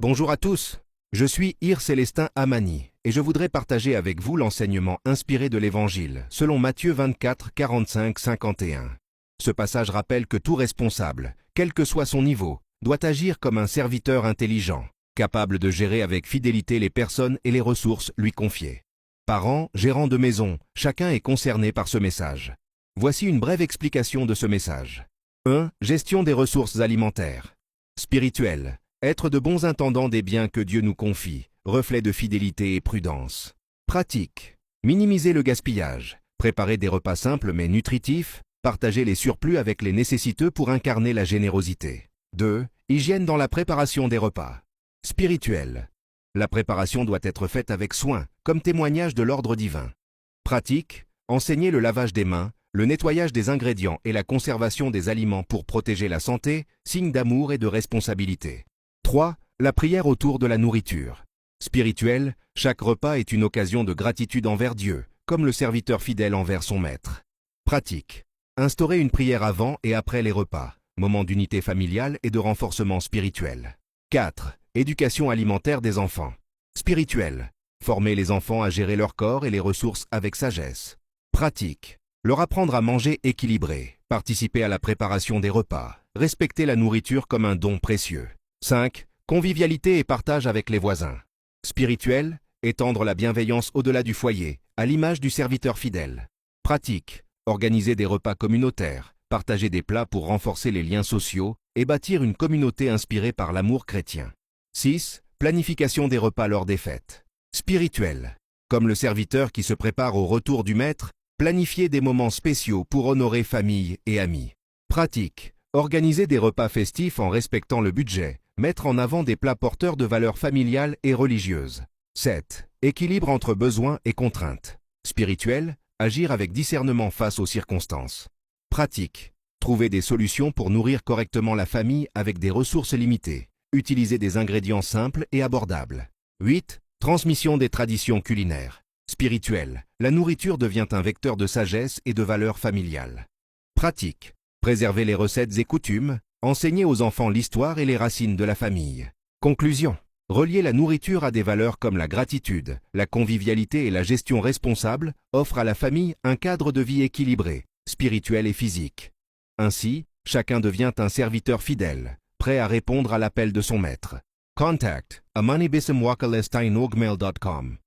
Bonjour à tous, je suis Ir Célestin Amani et je voudrais partager avec vous l'enseignement inspiré de l'Évangile selon Matthieu 24, 45, 51. Ce passage rappelle que tout responsable, quel que soit son niveau, doit agir comme un serviteur intelligent, capable de gérer avec fidélité les personnes et les ressources lui confiées. Parents, gérants de maison, chacun est concerné par ce message. Voici une brève explication de ce message. 1. Gestion des ressources alimentaires. Spirituelle. Être de bons intendants des biens que Dieu nous confie, reflet de fidélité et prudence. Pratique. Minimiser le gaspillage. Préparer des repas simples mais nutritifs. Partager les surplus avec les nécessiteux pour incarner la générosité. 2. Hygiène dans la préparation des repas. Spirituelle. La préparation doit être faite avec soin, comme témoignage de l'ordre divin. Pratique. Enseigner le lavage des mains, le nettoyage des ingrédients et la conservation des aliments pour protéger la santé, signe d'amour et de responsabilité. 3. La prière autour de la nourriture. Spirituelle, chaque repas est une occasion de gratitude envers Dieu, comme le serviteur fidèle envers son maître. Pratique. Instaurer une prière avant et après les repas, moment d'unité familiale et de renforcement spirituel. 4. Éducation alimentaire des enfants. Spirituelle. Former les enfants à gérer leur corps et les ressources avec sagesse. Pratique. Leur apprendre à manger équilibré, participer à la préparation des repas, respecter la nourriture comme un don précieux. 5. Convivialité et partage avec les voisins. Spirituel, étendre la bienveillance au-delà du foyer, à l'image du serviteur fidèle. Pratique, organiser des repas communautaires, partager des plats pour renforcer les liens sociaux et bâtir une communauté inspirée par l'amour chrétien. 6. Planification des repas lors des fêtes. Spirituel, comme le serviteur qui se prépare au retour du maître, planifier des moments spéciaux pour honorer famille et amis. Pratique, organiser des repas festifs en respectant le budget, mettre en avant des plats porteurs de valeurs familiales et religieuses. 7. Équilibre entre besoins et contraintes. Spirituel, agir avec discernement face aux circonstances. Pratique, trouver des solutions pour nourrir correctement la famille avec des ressources limitées. Utiliser des ingrédients simples et abordables. 8. Transmission des traditions culinaires. Spirituel, la nourriture devient un vecteur de sagesse et de valeurs familiales. Pratique, préserver les recettes et coutumes, enseigner aux enfants l'histoire et les racines de la famille. Conclusion. Relier la nourriture à des valeurs comme la gratitude, la convivialité et la gestion responsable offre à la famille un cadre de vie équilibré, spirituel et physique. Ainsi, chacun devient un serviteur fidèle, prêt à répondre à l'appel de son maître. Contact @amanibisimwakalesteinogmail.com